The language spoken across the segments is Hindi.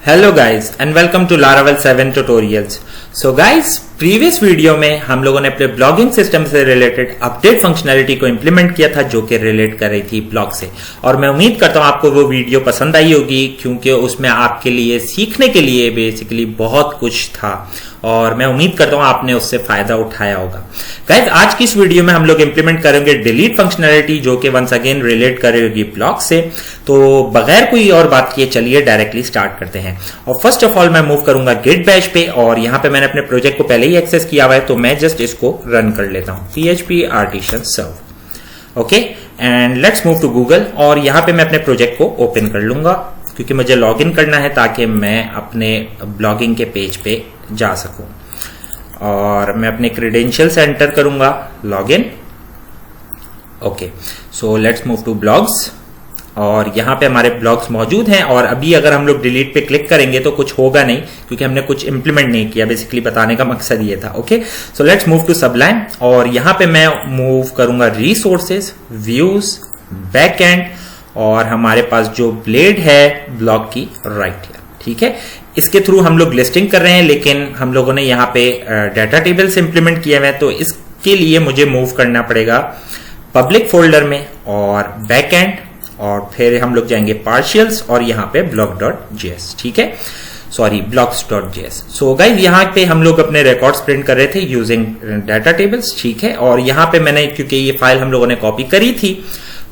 Hello guys and welcome to Laravel 7 tutorials. So guys, previous video में हम लोगों ने अपने ब्लॉगिंग सिस्टम से रिलेटेड अपडेट फंक्शनैलिटी को इंप्लीमेंट किया था जो कि रिलेट कर रही थी ब्लॉग से। और मैं उम्मीद करता हूं आपको वो वीडियो पसंद आई होगी क्योंकि उसमें आपके लिए सीखने के लिए बेसिकली बहुत कुछ था और मैं उम्मीद करता हूं आपने उससे फायदा उठाया होगा। गाइस, आज की इस वीडियो में हम लोग इंप्लीमेंट करेंगे डिलीट फंक्शनैलिटी जो कि वंस अगेन रिलेट करेगी ब्लॉग से। तो बगैर कोई और बात किए चलिए डायरेक्टली स्टार्ट करते हैं। और फर्स्ट ऑफ ऑल मैं मूव करूंगा गिट बैश पे और यहां पे मैंने अपने प्रोजेक्ट को पहले ही एक्सेस किया हुआ है तो मैं जस्ट इसको रन कर लेता हूं php artisan serve। Okay, and let's move to Google और यहां पे मैं अपने प्रोजेक्ट को ओपन कर लूंगा क्योंकि मुझे लॉग इन करना है ताकि मैं अपने ब्लॉगिंग के पेज पे जा सकूं। और मैं अपने क्रेडेंशियल्स एंटर करूंगा, log in. Okay, so let's move to blogs और यहां पे हमारे ब्लॉग्स मौजूद हैं। और अभी अगर हम लोग डिलीट पे क्लिक करेंगे तो कुछ होगा नहीं क्योंकि हमने कुछ इंप्लीमेंट नहीं किया, बेसिकली बताने का मकसद ये था। Okay, so let's move to Sublime और यहां पे मैं मूव करूंगा रिसोर्सेज, व्यूज, बैक एंड और हमारे पास जो ब्लेड है ब्लॉग की राइट है। ठीक है, इसके थ्रू हम लोग लिस्टिंग कर रहे हैं लेकिन हम लोगों ने यहाँ पे डाटा टेबल्स इंप्लीमेंट किए हुए हैं तो इसके लिए मुझे मूव करना पड़ेगा पब्लिक फोल्डर में और बैक एंड और फिर हम लोग जाएंगे पार्शियल्स और यहाँ पे blog.js। ठीक है, सॉरी blocks.js। सो गाइस, यहाँ पे हम लोग अपने रिकॉर्ड्स प्रिंट कर रहे थे यूजिंग डाटा टेबल्स। ठीक है, और यहाँ पे मैंने क्योंकि ये फाइल हम लोगों ने कॉपी करी थी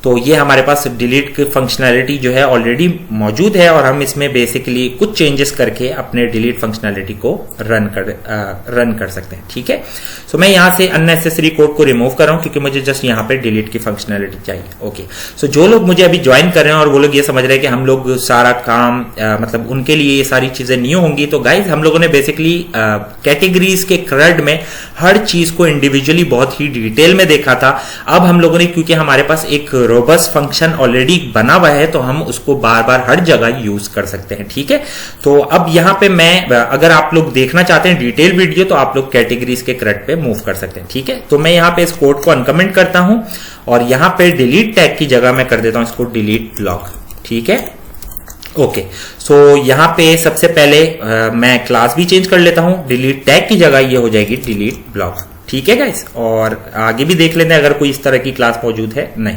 तो ये हमारे पास डिलीट की फंक्शनैलिटी जो है ऑलरेडी मौजूद है और हम इसमें बेसिकली कुछ चेंजेस करके अपने डिलीट फंक्शनैलिटी को रन कर सकते हैं। ठीक है, सो मैं यहाँ से अननेसेसरी कोड को रिमूव कर रहा हूँ क्योंकि मुझे जस्ट यहाँ पे डिलीट की फंक्शनैलिटी चाहिए। ओके, सो जो लोग मुझे अभी ज्वाइन कर रहे हैं और वो लोग ये समझ रहे हैं कि हम लोग सारा काम मतलब उनके लिए ये सारी चीजें न्यू होंगी, तो गाइज हम लोगों ने बेसिकली कैटेगरीज के क्रेड में हर चीज को इंडिविजुअली बहुत ही डिटेल में देखा था। अब हम लोगों ने क्योंकि हमारे पास एक रोबस्ट फंक्शन ऑलरेडी बना हुआ है तो हम उसको बार बार हर जगह यूज कर सकते हैं। ठीक है, तो अब यहाँ पे मैं अगर आप लोग देखना चाहते हैं डिटेल वीडियो तो आप लोग कैटेगरीज के क्रेड पे मूव कर सकते हैं। ठीक है, तो मैं यहाँ पे इस कोड को अनकमेंट करता हूं और यहाँ पे डिलीट टैग की जगह मैं कर देता हूं इसको डिलीट ब्लॉग। ठीक है, ओके, सो यहाँ पे सबसे पहले मैं क्लास भी चेंज कर लेता हूं, डिलीट टैग की जगह ये हो जाएगी डिलीट ब्लॉग। ठीक है गाइस, और आगे भी देख लेते हैं अगर कोई इस तरह की क्लास मौजूद है। नहीं,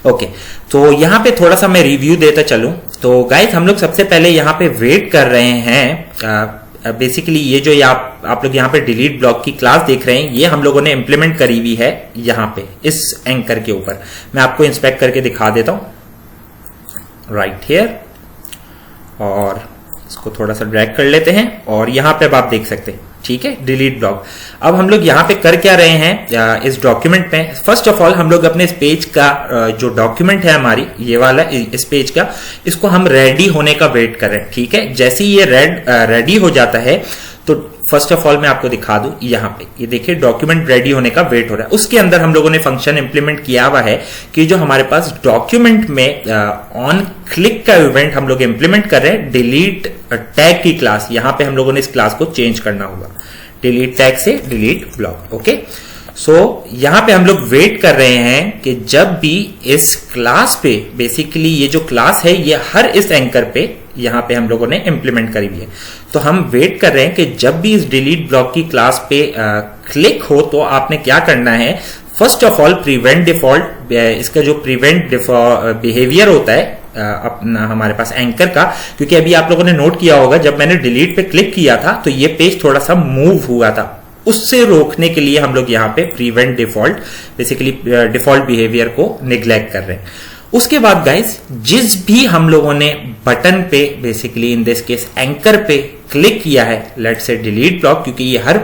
ओके, तो यहाँ पे थोड़ा सा मैं रिव्यू देता चलूं। तो गाइस, हम लोग सबसे पहले यहाँ पे वेट कर रहे हैं बेसिकली ये जो आप लोग यहाँ पे डिलीट ब्लॉक की क्लास देख रहे हैं ये हम लोगों ने इंप्लीमेंट करी हुई है यहाँ पे इस एंकर के ऊपर। मैं आपको इंस्पेक्ट करके दिखा देता हूं राइट हियर और इसको थोड़ा सा ड्रैग कर लेते हैं और यहाँ पे अब आप देख सकते हैं। ठीक है, डिलीट ब्लॉग। अब हम लोग यहाँ पे कर क्या रहे हैं इस डॉक्यूमेंट में, फर्स्ट ऑफ ऑल हम लोग अपने इस पेज का जो डॉक्यूमेंट है हमारी ये वाला इस पेज का, इसको हम रेडी होने का वेट कर रहे हैं। ठीक है, जैसे ही ये रेडी हो जाता है तो फर्स्ट ऑफ ऑल मैं आपको दिखा दूं, यहाँ पे ये देखिए डॉक्यूमेंट रेडी होने का वेट हो रहा है। उसके अंदर हम लोगों ने फंक्शन इंप्लीमेंट किया हुआ है कि जो हमारे पास डॉक्यूमेंट में ऑन क्लिक का इवेंट हम लोग इंप्लीमेंट कर रहे हैं डिलीट टैग की क्लास। यहाँ पे हम लोगों ने इस क्लास को चेंज करना होगा डिलीट टैग से डिलीट ब्लॉक। ओके, सो यहाँ पे हम लोग वेट कर रहे हैं कि जब भी इस क्लास पे बेसिकली ये जो क्लास है ये हर इस एंकर पे यहाँ पे हम लोगों ने इंप्लीमेंट करी हुई है, तो हम वेट कर रहे हैं कि जब भी इस डिलीट ब्लॉक की क्लास पे क्लिक हो तो आपने क्या करना है, first of all prevent default, इसका जो प्रिवेंट बिहेवियर होता है अपना हमारे पास एंकर का, क्योंकि अभी आप लोगों ने नोट किया होगा जब मैंने डिलीट पे क्लिक किया था तो ये पेज थोड़ा सा मूव हुआ था, उससे रोकने के लिए हम लोग यहाँ पे prevent default basically default behaviour को निग्लेक्ट कर रहे हैं। उसके बाद गाइस, जिस भी हम लोगों ने बटन पे basically in this case anchor पे क्लिक किया है, लेट्स से डिलीट ब्लॉक, क्योंकि ये हर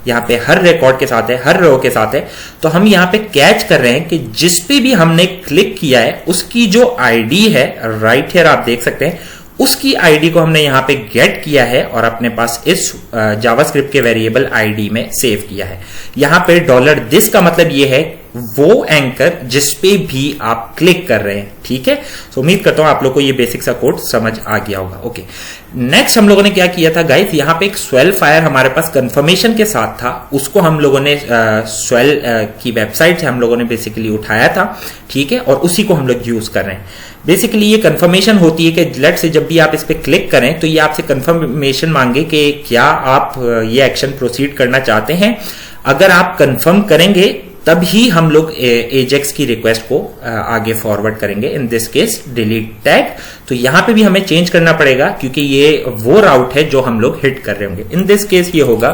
यहाँ पे हर रिकॉर्ड के साथ है, हर रो के साथ है, तो हम यहाँ पे कैच कर रहे हैं कि जिस पे भी हमने क्लिक किया है उसकी जो आईडी है राइट हियर आप देख सकते हैं, उसकी आईडी को हमने यहाँ पे गेट किया है और अपने पास इस जावास्क्रिप्ट के वेरिएबल आईडी में सेव किया है। यहाँ पे $this का मतलब ये है वो एंकर जिस पे भी आप क्लिक कर रहे हैं, ठीक है। तो उम्मीद करता हूं आप लोग को ये बेसिक सा कोड समझ आ गया होगा। ओके, नेक्स्ट हम लोगों ने क्या किया था गाइस, यहाँ पे एक स्वेल फायर हमारे पास कंफर्मेशन के साथ था, उसको हम लोगों ने स्वेल की वेबसाइट से हम लोगों ने बेसिकली उठाया था, ठीक है, और उसी को हम लोग यूज कर रहे हैं। बेसिकली ये कंफर्मेशन होती है कि लेट से जब भी आप इस पे क्लिक करें तो ये आपसे कंफर्मेशन मांगे कि क्या आप ये एक्शन प्रोसीड करना चाहते हैं। अगर आप कंफर्म करेंगे तभी हम लोग एजेक्स की रिक्वेस्ट को आगे फॉरवर्ड करेंगे, in this case delete tag. तो यहां पे भी हमें चेंज करना पड़ेगा क्योंकि ये वो राउट है जो हम लोग हिट कर रहे होंगे। इन दिस केस ये होगा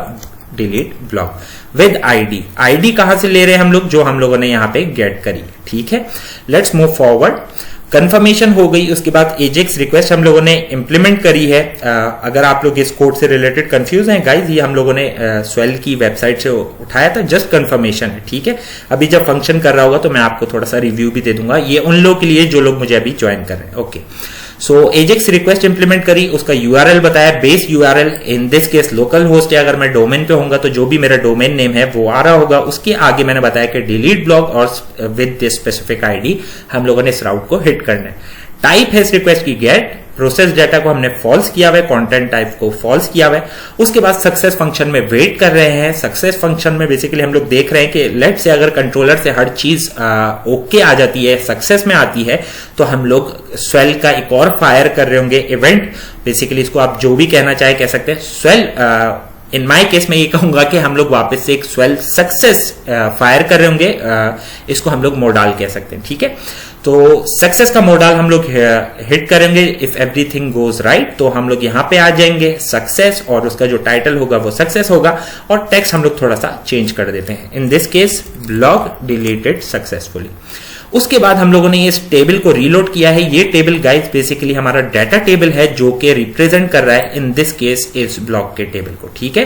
delete block with ID. ID कहां से ले रहे हैं हम लोग, जो हम लोगों ने यहां पे गेट करी, ठीक है। Let's move forward. कंफर्मेशन हो गई, उसके बाद एजेक्स रिक्वेस्ट हम लोगों ने इंप्लीमेंट करी है। अगर आप लोग इस कोड से रिलेटेड कंफ्यूज हैं गाइज, ये हम लोगों ने स्वेल की वेबसाइट से उठाया था, जस्ट कंफर्मेशन है, ठीक है। अभी जब फंक्शन कर रहा होगा तो मैं आपको थोड़ा सा रिव्यू भी दे दूंगा, ये उन लोगों के लिए जो लोग मुझे अभी ज्वाइन कर रहे हैं। ओके, सो एजेक्स रिक्वेस्ट इंप्लीमेंट करी, उसका यूआरएल बताया, base URL, in this case local host है। अगर मैं डोमेन पे होऊंगा तो जो भी मेरा डोमेन नेम है वो आ रहा होगा। उसके आगे मैंने बताया कि डिलीट ब्लॉक और विद दिस स्पेसिफिक आईडी हम लोगों ने इस राउट को हिट करना है। टाइप है इस रिक्वेस्ट की गेट, प्रोसेस डाटा को हमने फॉल्स किया हुआ है, कंटेंट टाइप को फॉल्स किया हुआ है। उसके बाद सक्सेस फंक्शन में वेट कर रहे हैं। सक्सेस फंक्शन में बेसिकली हम लोग देख रहे हैं कि लेट से अगर कंट्रोलर से हर चीज ओके आ जाती है, सक्सेस में आती है, तो हम लोग स्वेल का एक और फायर कर रहे होंगे इवेंट। बेसिकली इसको आप जो भी कहना चाहे कह सकते हैं। स्वेल इन माई केस में ये कहूंगा कि हम लोग वापस से एक स्वेल सक्सेस फायर कर रहे होंगे, इसको हम लोग मोडाल कह सकते हैं, ठीक है। तो सक्सेस का मोडाल हम लोग हिट करेंगे इफ एवरीथिंग गोज राइट, तो हम लोग यहां पे आ जाएंगे सक्सेस, और उसका जो टाइटल होगा वो सक्सेस होगा, और टेक्स्ट हम लोग थोड़ा सा चेंज कर देते हैं। In this case block deleted successfully. उसके बाद हम लोगों ने इस टेबल को रीलोड किया है। ये टेबल गाइस बेसिकली हमारा डाटा टेबल है जो कि रिप्रेजेंट कर रहा है इन दिस केस इस ब्लॉक के टेबल को, ठीक है।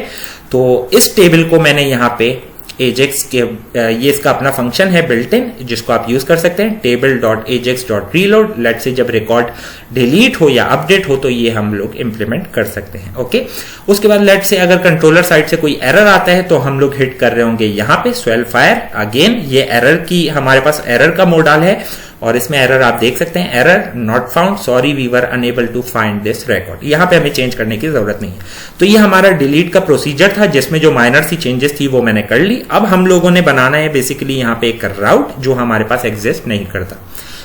तो इस टेबल को मैंने यहां पे एजेक्स के ये इसका अपना फंक्शन है बिल्ट इन, जिसको आप यूज कर सकते हैं, table.ajax.reload। लेट से जब रिकॉर्ड डिलीट हो या अपडेट हो तो ये हम लोग इंप्लीमेंट कर सकते हैं। ओके, उसके बाद लेट से अगर कंट्रोलर साइड से कोई एरर आता है तो हम लोग हिट कर रहे होंगे यहाँ पे स्वेल फायर। अगेन ये एरर की हमारे पास एरर का मोडाल है, और इसमें एरर आप देख सकते हैं, error not found, sorry we were unable to find this record. यहां पे हमें चेंज करने की जरूरत नहीं है। तो ये हमारा डिलीट का प्रोसीजर था जिसमें जो माइनर सी चेंजेस थी वो मैंने कर ली। अब हम लोगों ने बनाना है बेसिकली यहाँ पे एक राउट जो हमारे पास एग्जिस्ट नहीं करता।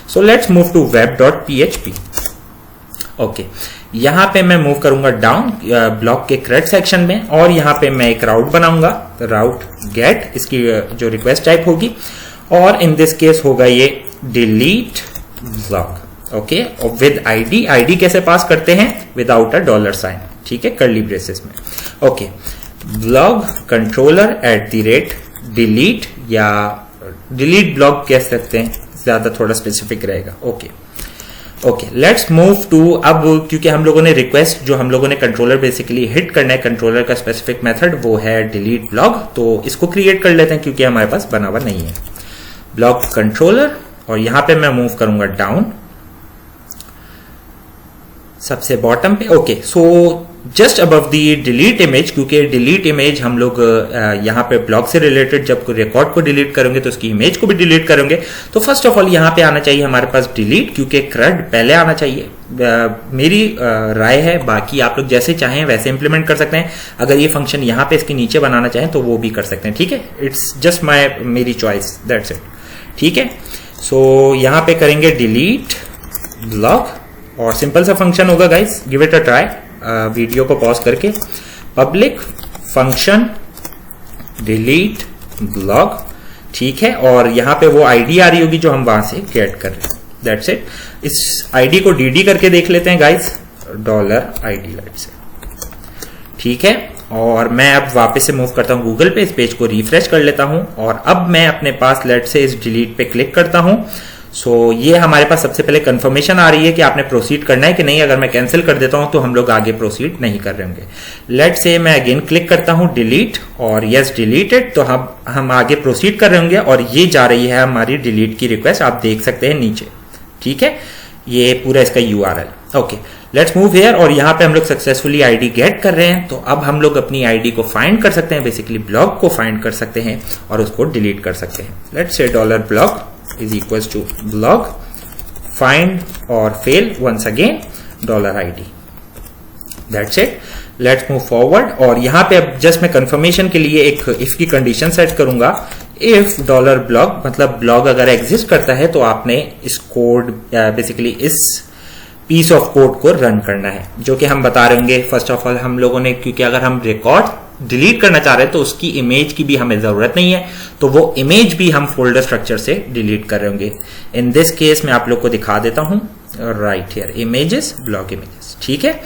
So let's move to web.php। Okay, यहां पे मैं मूव करूंगा डाउन ब्लॉक के क्रेड सेक्शन में, और यहां पे मैं एक राउट बनाऊंगा, राउट गेट, इसकी जो रिक्वेस्ट टाइप होगी, और इन दिस केस होगा ये डिलीट ब्लॉक। ओके, और विद आईडी, आईडी कैसे पास करते हैं, विदाउट अ डॉलर साइन, ठीक है, कर्ली ब्रेसेस में। ओके, ब्लॉक कंट्रोलर @ डिलीट, या डिलीट ब्लॉक कह सकते हैं, ज्यादा थोड़ा स्पेसिफिक रहेगा। Okay okay, let's move to, अब क्योंकि हम लोगों ने रिक्वेस्ट जो हम लोगों ने कंट्रोलर बेसिकली हिट करना है, कंट्रोलर का स्पेसिफिक मेथड वो है डिलीट ब्लॉक, तो इसको क्रिएट कर लेते हैं क्योंकि हमारे पास बना हुआ नहीं है। ब्लॉक कंट्रोलर, और यहां पे मैं मूव करूंगा डाउन सबसे बॉटम पे। ओके, सो जस्ट अबव दी डिलीट इमेज, क्योंकि डिलीट इमेज हम लोग यहां पे ब्लॉक से रिलेटेड जब रिकॉर्ड को डिलीट करेंगे तो उसकी इमेज को भी डिलीट करेंगे। तो फर्स्ट ऑफ ऑल यहां पे आना चाहिए हमारे पास डिलीट, क्योंकि क्रड पहले आना चाहिए। मेरी राय है, बाकी आप लोग जैसे चाहें वैसे इंप्लीमेंट कर सकते हैं। अगर ये फंक्शन यहां पे इसके नीचे बनाना चाहें तो वो भी कर सकते हैं, ठीक है। इट्स जस्ट मेरी चॉइस, दैट्स इट, ठीक है। सो यहां पे करेंगे डिलीट ब्लॉक, और सिंपल सा फंक्शन होगा guys, give it a try. Video को पॉज करके पब्लिक फंक्शन डिलीट ब्लॉक, ठीक है, और यहां पे वो आईडी आ रही होगी जो हम वहां से गेट कर रहे हैं, दैट्स इट। इस आईडी को डीडी करके देख लेते हैं गाइस, $id लाइट से, ठीक है। और मैं अब वापस से मूव करता हूं गूगल पे, इस पेज को रिफ्रेश कर लेता हूं, और अब मैं अपने पास लेट से इस डिलीट पे क्लिक करता हूं। सो ये हमारे पास सबसे पहले कंफर्मेशन आ रही है कि आपने प्रोसीड करना है कि नहीं। अगर मैं कैंसिल कर देता हूं तो हम लोग आगे प्रोसीड नहीं कर रहे होंगे। लेट से मैं अगेन क्लिक करता हूं डिलीट, और यस डिलीटेड, तो हम आगे प्रोसीड कर रहे होंगे, और ये जा रही है हमारी डिलीट की रिक्वेस्ट, आप देख सकते हैं नीचे, ठीक है, ये पूरा इसका URL. Okay, let's move here, और यहाँ पे हम लोग सक्सेसफुली आईडी गेट कर रहे हैं। तो अब हम लोग अपनी आईडी को फाइंड कर सकते हैं, बेसिकली ब्लॉक को फाइंड कर सकते हैं और उसको डिलीट कर सकते हैं। Let's say $block is equal to block find or fail once again $id। That's it. Let's move forward, और यहाँ पे अब जस्ट मैं कंफर्मेशन के लिए एक इफ की कंडीशन सेट करूंगा। इफ $block मतलब ब्लॉक अगर एग्जिस्ट करता है तो आपने इस कोड बेसिकली इस पीस ऑफ कोड को रन करना है, जो कि हम बता रहे होंगे। फर्स्ट ऑफ ऑल हम लोगों ने, क्योंकि अगर हम रिकॉर्ड डिलीट करना चाह रहे हैं तो उसकी इमेज की भी हमें जरूरत नहीं है, तो वो इमेज भी हम फोल्डर स्ट्रक्चर से डिलीट कर रहे होंगे। इन दिस केस मैं आप लोग को दिखा देता हूं, right here images, block images, ठीक है।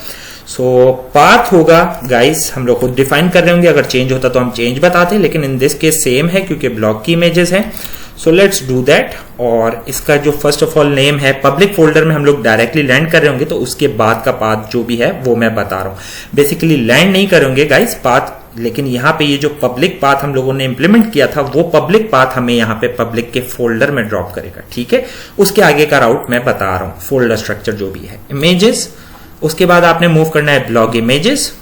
सो पाथ होगा गाइस, हम लोग खुद डिफाइन कर रहे होंगे, अगर चेंज होता तो हम चेंज बताते, लेकिन इन दिस केस सेम है क्योंकि ब्लॉक की इमेजेस हैं। सो लेट्स डू दैट, और इसका जो फर्स्ट ऑफ ऑल नेम है, पब्लिक फोल्डर में हम लोग डायरेक्टली लैंड कर रहे होंगे, तो उसके बाद का पाथ जो भी है वो मैं बता रहा हूं। बेसिकली लैंड नहीं करेंगे गाइस पाथ, लेकिन यहाँ पे ये जो पब्लिक पाथ हम लोगों ने इंप्लीमेंट किया था वो पब्लिक पाथ हमें यहाँ पे पब्लिक के फोल्डर में ड्रॉप करेगा, ठीक है। उसके आगे का राउट मैं बता रहा हूं, फोल्डर स्ट्रक्चर जो भी है, इमेजेस, उसके बाद आपने मूव करना है block images,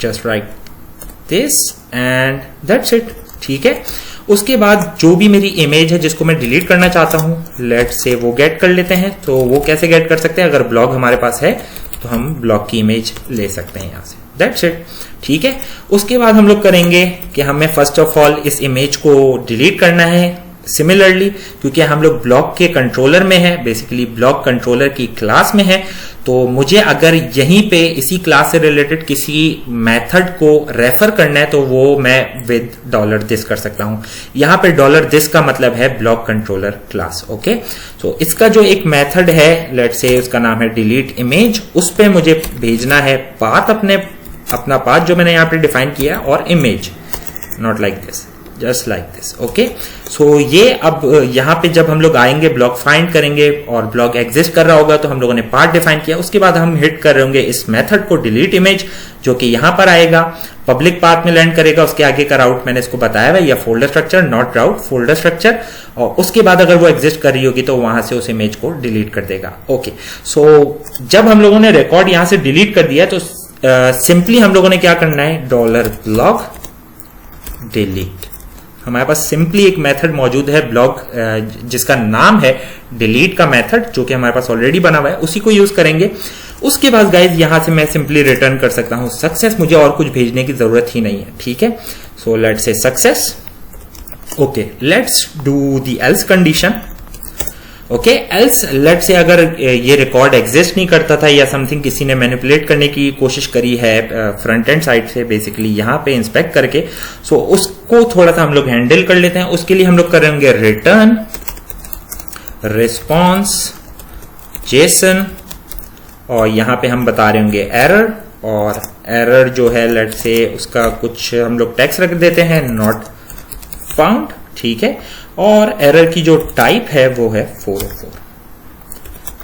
just like this and that's it, ठीक है। उसके बाद जो भी मेरी इमेज है जिसको मैं डिलीट करना चाहता हूं, लेट्स से वो गेट कर लेते हैं। तो वो कैसे गेट कर सकते हैं, अगर ब्लॉक हमारे पास है तो हम ब्लॉक की इमेज ले सकते हैं यहां से, दैट्स इट, ठीक है। उसके बाद हम लोग करेंगे कि हमें फर्स्ट ऑफ ऑल इस इमेज को डिलीट करना है। सिमिलरली क्योंकि हम लोग ब्लॉक के कंट्रोलर में है, बेसिकली ब्लॉक कंट्रोलर की क्लास में है, तो मुझे अगर यहीं पे इसी क्लास से रिलेटेड किसी मेथड को रेफर करना है तो वो मैं विद $this कर सकता हूं। यहां पे $this का मतलब है ब्लॉक कंट्रोलर क्लास, ओके। तो इसका जो एक मेथड है, लेट्स से उसका नाम है डिलीट इमेज, उस पे मुझे भेजना है पाथ, अपना पाथ जो मैंने यहां पे डिफाइन किया, और image, not like this, just like this, okay. So ये अब यहां पे जब हम लोग आएंगे ब्लॉक फाइंड करेंगे और ब्लॉक एग्जिस्ट कर रहा होगा तो हम लोगों ने पाथ डिफाइन किया, उसके बाद हम हिट कर रहे होंगे इस मेथड को डिलीट इमेज, जो कि यहां पर आएगा, पब्लिक पाथ में लैंड करेगा। उसके आगे का राउट मैंने इसको बताया है, या folder structure, not route, folder structure, और उसके बाद अगर वो एग्जिस्ट कर रही होगी तो वहां से उस इमेज को डिलीट कर देगा, ओके। सो जब हम लोगों ने रिकॉर्ड यहां से डिलीट कर दिया तो सिंपली हम लोगों ने क्या करना है, $block डिलीट, हमारे पास सिंपली एक मेथड मौजूद है ब्लॉक जिसका नाम है डिलीट का मेथड, जो कि हमारे पास ऑलरेडी बना हुआ है, उसी को यूज करेंगे। उसके बाद गाइज यहां से मैं सिंपली रिटर्न कर सकता हूं सक्सेस, मुझे और कुछ भेजने की जरूरत ही नहीं है, ठीक है। So let's say success, okay. Let's do the L's condition, okay. Else let's say अगर ये रिकॉर्ड एग्जिस्ट नहीं करता था या समथिंग किसी ने मैनिपुलेट करने की कोशिश करी है फ्रंट एंड साइड से, बेसिकली यहां पे इंस्पेक्ट करके, सो उसको थोड़ा सा हम लोग हैंडल कर लेते हैं। उसके लिए हम लोग करेंगे रिटर्न रिस्पॉन्स जेसन, और यहां पे हम बता रहे होंगे एरर, और एरर जो है लेट्स से उसका कुछ हम लोग टेक्स्ट रख देते हैं, नॉट फाउंड, ठीक है। और एरर की जो टाइप है वो है 404,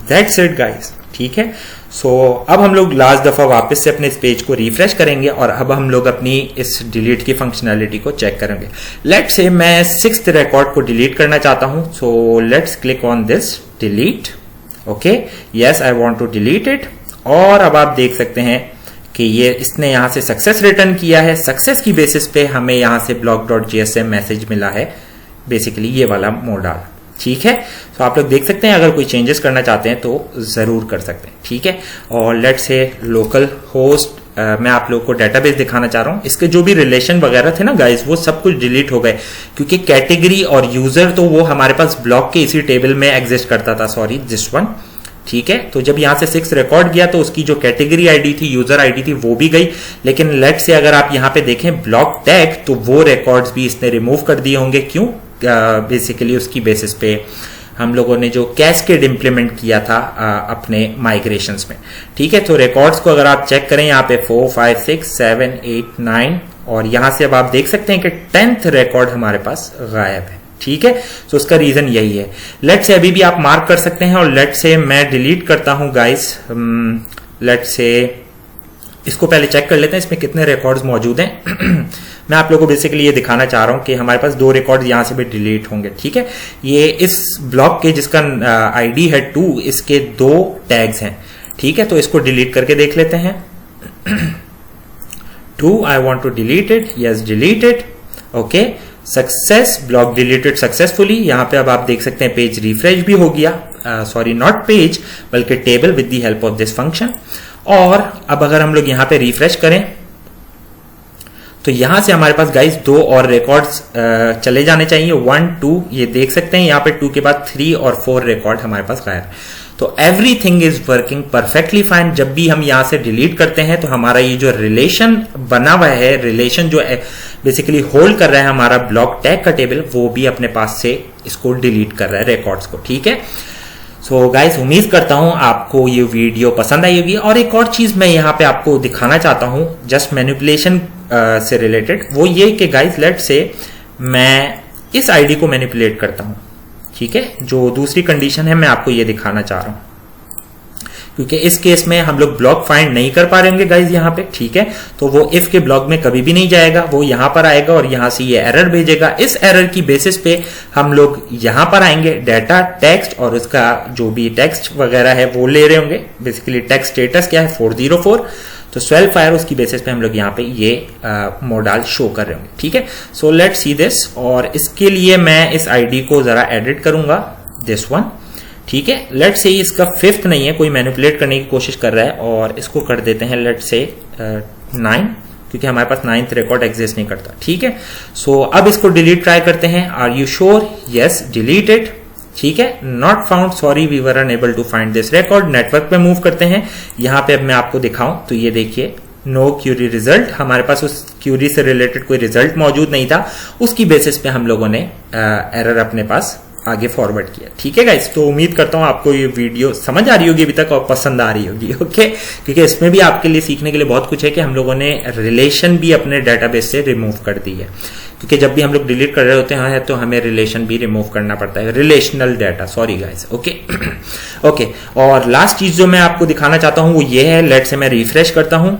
दैट्स इट गाइस, ठीक है। सो अब हम लोग लास्ट दफा वापस से अपने इस पेज को रिफ्रेश करेंगे और अब हम लोग अपनी इस डिलीट की फंक्शनैलिटी को चेक करेंगे। लेट्स से मैं 6th रिकॉर्ड को डिलीट करना चाहता हूं, so let's click on this delete, okay, yes I want to delete it. और अब आप देख सकते हैं कि ये इसने यहां से सक्सेस रिटर्न किया है। सक्सेस की बेसिस पे हमें यहां से block.jsm मैसेज मिला है, बेसिकली ये वाला मॉडल, ठीक है। तो आप लोग देख सकते हैं, अगर कोई चेंजेस करना चाहते हैं तो जरूर कर सकते हैं, ठीक है। और लेट्स से लोकल होस्ट, मैं आप लोगों को डेटाबेस दिखाना चाह रहा हूं, इसके जो भी रिलेशन वगैरह थे ना गाइस, वो सब कुछ डिलीट हो गए, क्योंकि कैटेगरी और यूजर तो वो हमारे पास ब्लॉक के इसी टेबल में एग्जिस्ट करता था, सॉरी दिस वन, ठीक है। तो जब यहां से 6 रिकॉर्ड गया तो उसकी जो कैटेगरी आईडी थी, यूजर आईडी थी, वो भी गई। लेकिन लेट से अगर आप यहां पे देखें ब्लॉक टैग, तो वो रिकॉर्ड्स भी इसने रिमूव कर दिए होंगे। क्यों? बेसिकली उसकी बेसिस पे हम लोगों ने जो कैस्केड इंप्लीमेंट किया था अपने माइग्रेशंस में, ठीक है। तो रिकॉर्ड्स को अगर आप चेक करें यहाँ पे 4, 5, 6, 7, 8, 9, और यहां से अब आप देख सकते हैं कि 10th रिकॉर्ड हमारे पास गायब है, ठीक है। तो उसका रीजन यही है। लेट से अभी भी आप मार्क कर सकते हैं, और लेट से मैं डिलीट करता हूं गाइस, लेट से इसको पहले चेक कर लेते हैं इसमें कितने रिकॉर्ड्स मौजूद हैं। मैं आप लोगों को बेसिकली ये दिखाना चाह रहा हूं कि हमारे पास 2 रिकॉर्ड यहां से भी डिलीट होंगे, ठीक है। ये इस ब्लॉक के जिसका आईडी है 2, इसके 2 टैग्स हैं, ठीक है। तो इसको डिलीट करके देख लेते हैं। 2 I want to delete it, yes deleted, okay, success, block deleted successfully. यहां पे अब आप देख सकते हैं पेज रिफ्रेश भी हो गया, सॉरी नॉट पेज बल्कि table with the help of this function. और अब अगर हम लोग यहां पे रिफ्रेश करें तो यहां से हमारे पास गाइस 2 और रिकॉर्ड्स चले जाने चाहिए, 1 2, ये देख सकते हैं यहां पे 2 के बाद 3 और 4 रिकॉर्ड हमारे पास गायब। तो everything is working perfectly fine. जब भी हम यहां से डिलीट करते हैं तो हमारा ये जो रिलेशन बना हुआ है, रिलेशन जो बेसिकली होल्ड कर रहा है हमारा ब्लॉक टैग का टेबल, वो भी अपने पास से इसको डिलीट कर रहा है रिकॉर्ड्स को, ठीक है। सो गाइस उम्मीद करता हूं आपको ये वीडियो पसंद आई होगी। और एक और चीज मैं यहाँ पे आपको दिखाना चाहता हूं जस्ट मैनिपुलेशन से रिलेटेड, वो ये कि गाइस लेट से मैं इस आईडी को मैनिपुलेट करता हूं, ठीक है। जो दूसरी कंडीशन है मैं आपको ये दिखाना चाह रहा हूं, क्योंकि इस केस में हम लोग ब्लॉक फाइंड नहीं कर पा रहे होंगे गाइज यहाँ पे, ठीक है। तो वो इफ के ब्लॉक में कभी भी नहीं जाएगा, वो यहां पर आएगा और यहां से ये एरर भेजेगा। इस एरर की बेसिस पे हम लोग यहां पर आएंगे, डाटा टेक्स्ट और उसका जो भी टेक्स्ट वगैरह है वो ले रहे होंगे। बेसिकली टेक्स्ट स्टेटस क्या है 404, तो 12 फायर उसकी बेसिस पे हम लोग यहाँ पे ये मोडाल शो कर रहे होंगे, ठीक है। So let's see this. और इसके लिए मैं इस आईडी को जरा एडिट करूंगा, दिस वन, ठीक है। लेट्स से इसका 5th नहीं है, कोई मैनिपुलेट करने की कोशिश कर रहा है, और इसको कर देते हैं लेट्स से 9, क्योंकि हमारे पास 9th रिकॉर्ड एग्जिस्ट नहीं करता, ठीक है। सो अब इसको डिलीट ट्राई करते हैं। Are you sure? Yes, deleted, ठीक है। Not found, sorry we were unable to find this record. Network पे मूव करते हैं। यहां पे अब मैं आपको दिखाऊं तो ये देखिए, नो क्यूरी रिजल्ट, हमारे पास उस क्यूरी से रिलेटेड कोई रिजल्ट मौजूद नहीं था। उसकी बेसिस पे हम लोगों ने एरर अपने पास आगे फॉरवर्ड किया, ठीक है गाइस। तो उम्मीद करता हूं आपको ये वीडियो समझ आ रही होगी अभी तक और पसंद आ रही होगी, ओके। क्योंकि इसमें भी आपके लिए सीखने के लिए बहुत कुछ है कि हम लोगों ने रिलेशन भी अपने डेटाबेस से रिमूव कर दी है, क्योंकि जब भी हम लोग डिलीट कर रहे होते हैं तो हमें रिलेशन भी रिमूव करना पड़ता है, relational data, sorry guys, okay. Okay, और लास्ट चीज जो मैं आपको दिखाना चाहता हूं वो ये है, लेट से मैं रिफ्रेश करता हूं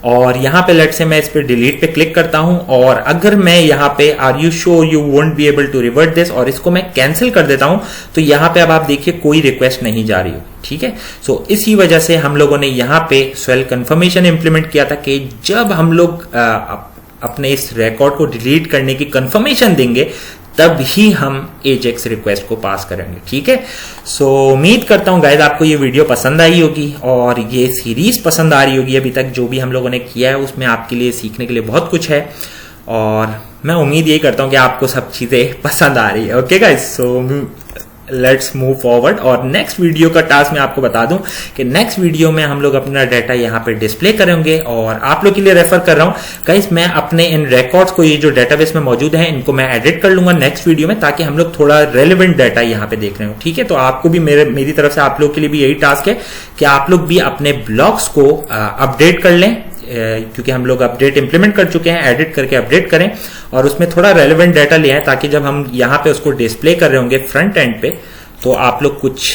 और यहां पे लेट से मैं इस पे डिलीट पे क्लिक करता हूं, और अगर मैं यहां पे are you sure you won't be able to revert this और इसको मैं कैंसिल कर देता हूं, तो यहां पे अब आप देखिए कोई रिक्वेस्ट नहीं जा रही हो, ठीक है। सो इसी वजह से हम लोगों ने यहां पे स्वेल कंफर्मेशन इंप्लीमेंट किया था कि जब हम लोग अपने इस रिकॉर्ड को डिलीट करने की कंफर्मेशन देंगे तब ही हम एजेक्स रिक्वेस्ट को पास करेंगे, ठीक है। सो उम्मीद करता हूं गाइस आपको ये वीडियो पसंद आई होगी और ये सीरीज पसंद आ रही होगी। अभी तक जो भी हम लोगों ने किया है उसमें आपके लिए सीखने के लिए बहुत कुछ है, और मैं उम्मीद यही करता हूं कि आपको सब चीजें पसंद आ रही है, okay guys. So let's move forward. और नेक्स्ट वीडियो का टास्क मैं आपको बता दूं कि नेक्स्ट वीडियो में हम लोग अपना डाटा यहाँ पे डिस्प्ले करेंगे, और आप लोग के लिए रेफर कर रहा हूं गाइस, मैं अपने इन रिकॉर्ड्स को, ये जो डेटाबेस में मौजूद है, इनको मैं एडिट कर लूंगा नेक्स्ट वीडियो में, ताकि हम लोग थोड़ा रेलिवेंट डाटा यहाँ पे देख रहे हो, ठीक है। तो आपको भी मेरी तरफ से आप लोग के लिए भी यही टास्क है कि आप लोग भी अपने ब्लॉग्स को अपडेट कर लें, क्योंकि हम लोग अपडेट इंप्लीमेंट कर चुके हैं, एडिट करके अपडेट करें और उसमें थोड़ा रेलेवेंट डाटा ले आए, ताकि जब हम यहाँ पे उसको डिस्प्ले कर रहे होंगे फ्रंट एंड पे तो आप लोग कुछ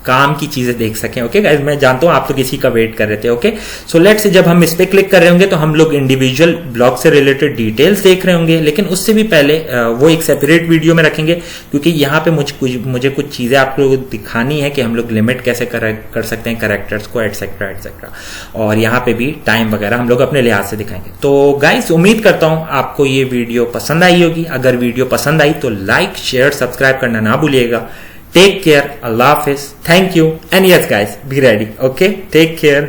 काम की चीजें देख सकें, ओके गाइस। मैं जानता हूं आप लोग इसी का वेट कर रहे थे, ओके। सो लेट्स से जब हम इस पे क्लिक कर रहे होंगे तो हम लोग इंडिविजुअल ब्लॉग से रिलेटेड डिटेल्स देख रहे होंगे, लेकिन उससे भी पहले वो एक सेपरेट वीडियो में रखेंगे, क्योंकि यहाँ पे मुझे कुछ चीजें आप लोगों को दिखानी है कि हम लोग लिमिट कैसे कर सकते हैं कैरेक्टर्स को, एटसेट्रा एटसेट्रा, और यहाँ पे भी टाइम वगैरह हम लोग अपने लिहाज से दिखाएंगे। तो गाइस उम्मीद करता हूं आपको ये वीडियो पसंद आई होगी। अगर वीडियो पसंद आई तो लाइक शेयर सब्सक्राइब करना ना भूलिएगा। Take care. Allah Hafiz. Thank you. And yes guys, be ready. Okay? Take care.